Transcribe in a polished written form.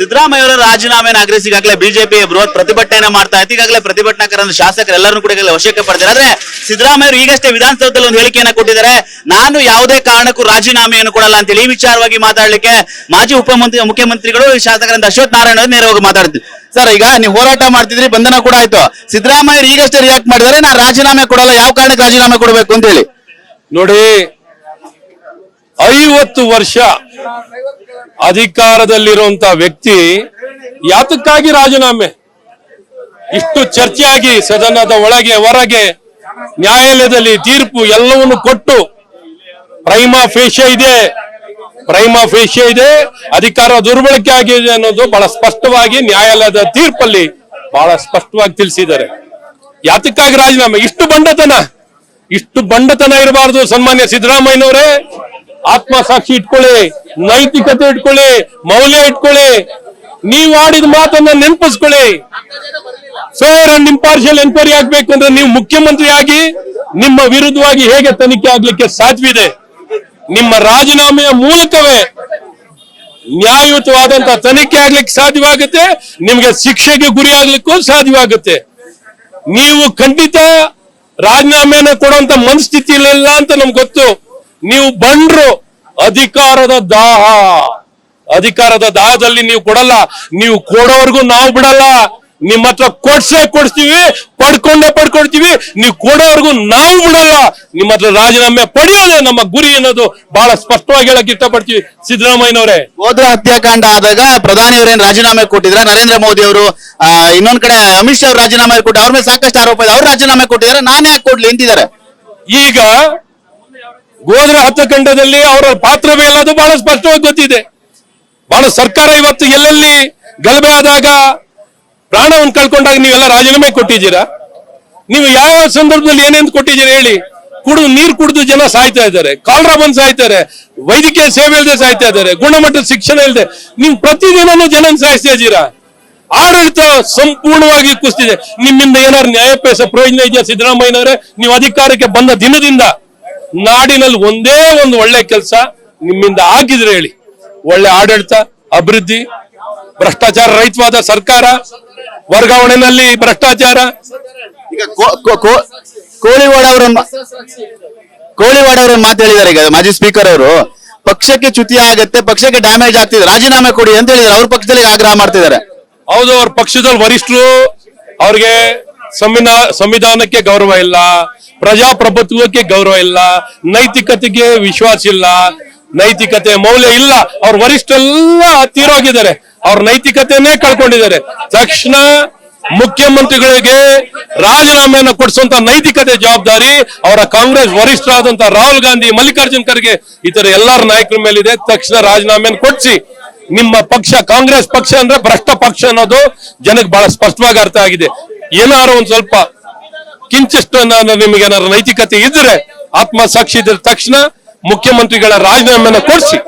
ಸಿದ್ದರಾಮಯ್ಯ ಅವರ ರಾಜೀನಾಮೆಯನ್ನು ಆಗ್ರಹಿಸಿ ಈಗಾಗಲೇ ಬಿಜೆಪಿ ಬೃಹತ್ ಪ್ರತಿಭಟನೆಯನ್ನ ಮಾಡ್ತಾ ಇತ್ತು. ಈಗಾಗಲೇ ಪ್ರತಿಭಟನಾಕಾರರ ಶಾಸಕರೆಲ್ಲರೂ ಕೂಡ ವಶಕ್ಕೆ ಪಡೆದಿದ್ದಾರೆ. ಆದ್ರೆ ಸಿದ್ದರಾಮಯ್ಯ ಅವರು ಈಗಷ್ಟೇ ವಿಧಾನಸೌಧದಲ್ಲಿ ಒಂದು ಹೇಳಿಕೆಯನ್ನ ಕೊಟ್ಟಿದ್ದಾರೆ. ನಾನು ಯಾವುದೇ ಕಾರಣಕ್ಕೂ ರಾಜೀನಾಮೆಯನ್ನು ಕೊಡಲ್ಲ ಅಂತೇಳಿ. ಈ ವಿಚಾರವಾಗಿ ಮಾತಾಡ್ಲಿಕ್ಕೆ ಮಾಜಿ ಮುಖ್ಯಮಂತ್ರಿಗಳು ಶಾಸಕರಂತ ಅಶ್ವಥ್ ನಾರಾಯಣ ಅವರು ನೇರವಾಗಿ ಮಾತಾಡ್ತಿದ್ರು. ಸರ್, ಈಗ ನೀವು ಹೋರಾಟ ಮಾಡ್ತಿದ್ರಿ, ಬಂಧನ ಕೂಡ ಆಯ್ತು. ಸಿದ್ದರಾಮಯ್ಯ ಈಗಷ್ಟೇ ರಿಯಾಕ್ಟ್ ಮಾಡಿದ್ದಾರೆ, ನಾನು ರಾಜೀನಾಮೆ ಕೊಡಲ್ಲ, ಯಾವ ಕಾರಣಕ್ಕೆ ರಾಜೀನಾಮೆ ಕೊಡಬೇಕು ಅಂತ ಹೇಳಿ. ನೋಡಿ, 50 ವರ್ಷ ಅಧಿಕಾರದಲ್ಲಿರುವಂತ ವ್ಯಕ್ತಿ ಯಾತಕ್ಕಾಗಿ ರಾಜೀನಾಮೆ? ಇಷ್ಟು ಚರ್ಚೆಯಾಗಿ ಸದನದ ಒಳಗೆ ಹೊರಗೆ ನ್ಯಾಯಾಲಯದಲ್ಲಿ ತೀರ್ಪು ಎಲ್ಲವನ್ನು ಕೊಟ್ಟು ಪ್ರೈಮಾ ಫೇಶಿಯಾ ಇದೆ, ಅಧಿಕಾರ ದುರ್ಬಳಕೆ ಆಗಿದೆ ಅನ್ನೋದು ಬಹಳ ಸ್ಪಷ್ಟವಾಗಿ ನ್ಯಾಯಾಲಯದ ತೀರ್ಪಲ್ಲಿ ಬಹಳ ಸ್ಪಷ್ಟವಾಗಿ ತಿಳಿಸಿದ್ದಾರೆ. ಯಾತಕ್ಕಾಗಿ ರಾಜೀನಾಮೆ? ಇಷ್ಟು ಬಂಡತನ ಇರಬಾರದು. ಸನ್ಮಾನ್ಯ ಸಿದ್ದರಾಮಯ್ಯನವರೇ, ಆತ್ಮಸಾಕ್ಷಿ ಇಟ್ಕೊಳ್ಳಿ, ನೈತಿಕತೆ ಇಟ್ಕೊಳ್ಳಿ, ಮೌಲ್ಯ ಇಟ್ಕೊಳ್ಳಿ, ನೀವು ಆಡಿದ ಮಾತನ್ನ ನೆನಪಿಸ್ಕೊಳ್ಳಿ. ಫೇರ್ ಅಂಡ್ ಇಂಪಾರ್ಷಿಯಲ್ ಎನ್ಕ್ವೈರಿ ಆಗ್ಬೇಕು ಅಂದ್ರೆ ನೀವು ಮುಖ್ಯಮಂತ್ರಿ ಆಗಿ ನಿಮ್ಮ ವಿರುದ್ಧವಾಗಿ ಹೇಗೆ ತನಿಖೆ ಆಗ್ಲಿಕ್ಕೆ ಸಾಧ್ಯವಿದೆ? ನಿಮ್ಮ ರಾಜೀನಾಮೆಯ ಮೂಲಕವೇ ನ್ಯಾಯಯುತವಾದಂತಹ ತನಿಖೆ ಆಗ್ಲಿಕ್ಕೆ ಸಾಧ್ಯವಾಗುತ್ತೆ, ನಿಮ್ಗೆ ಶಿಕ್ಷೆಗೆ ಗುರಿ ಆಗ್ಲಿಕ್ಕೂ ಸಾಧ್ಯವಾಗುತ್ತೆ. ನೀವು ಖಂಡಿತ ರಾಜೀನಾಮೆಯನ್ನು ಕೊಡುವಂತ ಮನಸ್ಥಿತಿಯಲ್ಲಿಲ್ಲ ಅಂತ ನಮ್ಗೆ ಗೊತ್ತು. ನೀವು ಬಂಡ್ರು, ಅಧಿಕಾರದ ದಾಹದಲ್ಲಿ ನೀವು ಕೊಡಲ್ಲ. ನೀವು ಕೊಡೋವರೆಗೂ ನಾವು ಬಿಡಲ್ಲ. ನಿಮ್ಮ ಹತ್ರ ಕೊಡ್ಸ್ತೀವಿ, ಪಡ್ಕೊಳ್ತೀವಿ. ನೀವು ಕೊಡೋವರೆಗೂ ನಾವು ಬಿಡಲ್ಲ. ನಿಮ್ಮ ಹತ್ರ ರಾಜೀನಾಮೆ ಪಡೆಯೋದೇ ನಮ್ಮ ಗುರಿ ಅನ್ನೋದು ಬಹಳ ಸ್ಪಷ್ಟವಾಗಿ ಹೇಳಕ್ ಇಷ್ಟಪಡ್ತೀವಿ. ಸಿದ್ದರಾಮಯ್ಯನವರೇ, ಗೋದ್ರ ಹತ್ಯಾಕಾಂಡ ಆದಾಗ ಪ್ರಧಾನಿಯವರೇನು ರಾಜೀನಾಮೆ ಕೊಟ್ಟಿದ್ರೆ, ನರೇಂದ್ರ ಮೋದಿ ಅವರು ಇನ್ನೊಂದ್ ಕಡೆ ಅಮಿತ್ ಶಾ ಅವರು ರಾಜೀನಾಮೆ ಕೊಟ್ಟು ಅವ್ರ ಮೇಲೆ ಸಾಕಷ್ಟು ಆರೋಪ ಇದೆ, ಅವ್ರು ರಾಜೀನಾಮೆ ಕೊಟ್ಟಿದ್ದಾರೆ, ನಾನು ಯಾಕೆ ಕೊಡ್ಲಿ ಅಂತಿದ್ದಾರೆ. ಈಗ ಗೋದ್ರ ಹತ್ಯಾಕಾಂಡದಲ್ಲಿ ಅವರ ಪಾತ್ರವೇ ಇಲ್ಲ, ಅದು ಬಹಳ ಸ್ಪಷ್ಟವಾಗಿ ಗೊತ್ತಿದೆ. ಬಹಳ ಸರ್ಕಾರ ಇವತ್ತು ಎಲ್ಲೆಲ್ಲಿ ಗಲಭೆ ಆದಾಗ, ಪ್ರಾಣವನ್ನು ಕಳ್ಕೊಂಡಾಗ ನೀವೆಲ್ಲ ರಾಜೀನಾಮೆ ಕೊಟ್ಟಿದ್ದೀರಾ? ನೀವು ಯಾವ ಸಂದರ್ಭದಲ್ಲಿ ಏನೇನು ಕೊಟ್ಟಿದ್ದೀರಾ ಹೇಳಿ? ನೀರು ಕುಡಿದು ಜನ ಸಾಯ್ತಾ ಇದ್ದಾರೆ, ಕಾಲರಾ ಬಂದು ಸಾಯ್ತಾರೆ, ವೈದ್ಯಕೀಯ ಸೇವೆ ಇಲ್ಲದೆ ಸಾಯ್ತಾ ಇದ್ದಾರೆ, ಗುಣಮಟ್ಟದ ಶಿಕ್ಷಣ ಇಲ್ಲದೆ ನೀವು ಪ್ರತಿದಿನನೂ ಜನ ಸಾಯಿಸ್ತಾ ಇದ್ದೀರಾ. ಆಡಳಿತ ಸಂಪೂರ್ಣವಾಗಿ ಕುಸಿದಿದೆ. ನಿಮ್ಮಿಂದ ಏನಾದ್ರು ನ್ಯಾಯಪೇಕ್ಷ ಪ್ರಯೋಜನ ಇದೆಯಾ ಸಿದ್ದರಾಮಯ್ಯನವರೇ? ನೀವು ಅಧಿಕಾರಕ್ಕೆ ಬಂದ ದಿನದಿಂದ ನಾಡಿನಲ್ಲಿ ಒಂದೇ ಒಂದು ಒಳ್ಳೆ ಕೆಲಸ ನಿಮ್ಮಿಂದ ಆಗಿದ್ರೆ ಹೇಳಿ. ಒಳ್ಳೆ ಆಡಳಿತ, ಅಭಿವೃದ್ಧಿ, ಭ್ರಷ್ಟಾಚಾರ ರಹಿತವಾದ ಸರ್ಕಾರ, ವರ್ಗಾವಣೆಯಲ್ಲಿ ಭ್ರಷ್ಟಾಚಾರ. ಈಗ ಕೋಳಿವಾಡ ಅವರ ಮಾತು ಹೇಳಿದ್ದಾರೆ. ಈಗ ಮಾಜಿ ಸ್ಪೀಕರ್ ಅವರು ಪಕ್ಷಕ್ಕೆ ಚ್ಯುತಿ ಆಗತ್ತೆ, ಪಕ್ಷಕ್ಕೆ ಡ್ಯಾಮೇಜ್ ಆಗ್ತಿದೆ, ರಾಜೀನಾಮೆ ಕೊಡಿ ಅಂತ ಹೇಳಿದ್ದಾರೆ. ಅವ್ರ ಪಕ್ಷದಲ್ಲಿ ಆಗ್ರಹ ಮಾಡ್ತಿದ್ದಾರೆ. ಹೌದು, ಅವ್ರ ಪಕ್ಷದಲ್ಲಿ ವರಿಷ್ಠರು, ಅವ್ರಿಗೆ ಸಂವಿಧಾನಕ್ಕೆ ಗೌರವ ಇಲ್ಲ, ಪ್ರಜಾಪ್ರಭುತ್ವಕ್ಕೆ ಗೌರವ ಇಲ್ಲ, ನೈತಿಕತೆಗೆ ವಿಶ್ವಾಸ ಇಲ್ಲ, ನೈತಿಕತೆ ಮೌಲ್ಯ ಇಲ್ಲ. ಅವ್ರ ವರಿಷ್ಠರೆಲ್ಲ ತೀರೋಗಿದ್ದಾರೆ, ಅವ್ರ ನೈತಿಕತೆಯನ್ನೇ ಕಳ್ಕೊಂಡಿದ್ದಾರೆ. ತಕ್ಷಣ ಮುಖ್ಯಮಂತ್ರಿಗಳಿಗೆ ರಾಜೀನಾಮೆಯನ್ನು ಕೊಡಿಸುವಂತ ನೈತಿಕತೆ ಜವಾಬ್ದಾರಿ ಅವರ ಕಾಂಗ್ರೆಸ್ ವರಿಷ್ಠರಾದಂತಹ ರಾಹುಲ್ ಗಾಂಧಿ, ಮಲ್ಲಿಕಾರ್ಜುನ್ ಖರ್ಗೆ ಇತರ ಎಲ್ಲರ ನಾಯಕರ ಮೇಲಿದೆ. ತಕ್ಷಣ ರಾಜೀನಾಮೆಯನ್ನು ಕೊಡಿಸಿ. ನಿಮ್ಮ ಪಕ್ಷ ಕಾಂಗ್ರೆಸ್ ಪಕ್ಷ ಅಂದ್ರೆ ಭ್ರಷ್ಟ ಪಕ್ಷ ಅನ್ನೋದು ಜನಕ್ಕೆ ಬಹಳ ಸ್ಪಷ್ಟವಾಗಿ ಅರ್ಥ ಆಗಿದೆ. ಏನಾದ್ರು ಒಂದ್ ಸ್ವಲ್ಪ ಕಿಂಚಿಷ್ಟು ನಿಮಗೆ ಏನಾದ್ರು ನೈತಿಕತೆ ಇದ್ರೆ, ಆತ್ಮಸಾಕ್ಷಿ ಇದ್ರೆ ತಕ್ಷಣ ಮುಖ್ಯಮಂತ್ರಿಗಳ ರಾಜೀನಾಮೆಯನ್ನು ಕೊಡಿಸಿ.